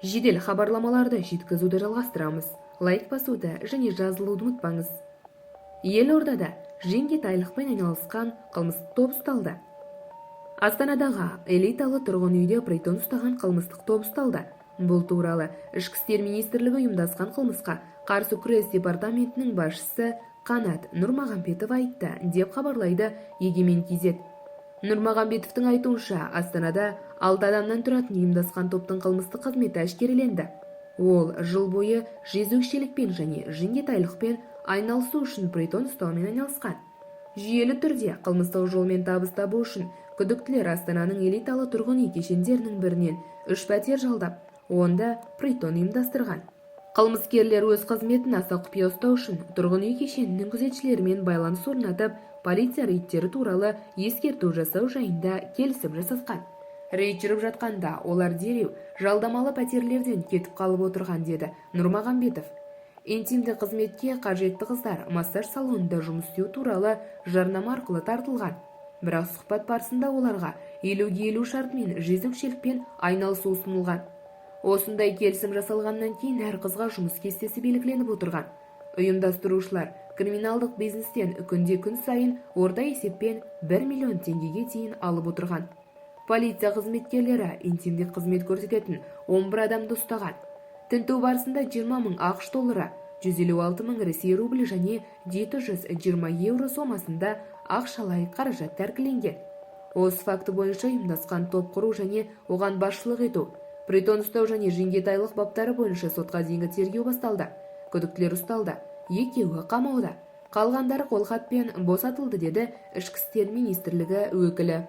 Жедел хабарламаларды жеткізуді жалғастырамыз. Лайк басуды және жазылуды ұмытпаңыз. Елордада жеңгетайлықпен айналысқан қылмыстық топ ұсталды. Астанадағы элиталы тұрғын үйде притон ұстаған қылмыстық топ ұсталды. Бұл туралы Ішкі істер министрлігі ұйымдасқан қылмысқа қарсы күрес департаментінің басшысы Қанат Нұрмағамбетов айтты, деп хабарлайды Егемен КЗ. Нұрмағамбетовтың айтуынша, Астанада 6 адамнан тұратын ұйымдасқан топтың қылмыстық қызметі әшкереленді. Ол жыл бойы жезөкшелікпен және жеңгетайлықпен айналысу үшін притон ұстаумен айналысқан. Жүйелі түрде қылмыстық жолмен табыс табу үшін күдіктілер Астананың элиталы тұрғын үй кешендерінің бірінен 3 пәтер жалдап, онда притон ұйымдастырған. Қылмыскерлер өз қызметін аса құпия ұстау үшін тұрғын үй кешенінің күзетшілерімен байланыс орнатып, полиция рейдтері туралы ескерту жасау жайында келісім жасасқан. Рейд жүріп жатқанда олар дереу жалдамалы пәтерлерден кетіп қалып отырған, деді Нұрмағамбетов. Интимді қызметке қажетті қыздар массаж салонында жұмыс істеу туралы жарнама арқылы тартылған. Бірақ сұхбат барысында оларға 50-50 шартымен жезөкшелікпен айналысу ұсынылған. Осындай келісім жасалғаннан кейін әр қызға жұмыс кестесі белгіленіп отырған. Ұйымдастырушылар криминалдық бизнестен күнде күн сайын орта есеппен 1 миллион теңгеге дейін алып отырған. Полиция қызметкерлері интимдік қызмет көрсететін 11 адамды ұстаған. Тінту барысында 20 мың ақш доллары, 156 мың Ресей рублі және 720 евро сомасында ақшалай қаражат тәркіленген. Осы факті бойынша ұйымдасқан топ құру және оған басшылық ету, притон ұстау және жеңгетайлық баптары бойынша сотқа дейінгі тергеу басталды. Күдіктілер ұсталды, екеуі қамауда. Қалғандары қолхатпен босатылды, деді Ішкі істер министрлігі өкілі.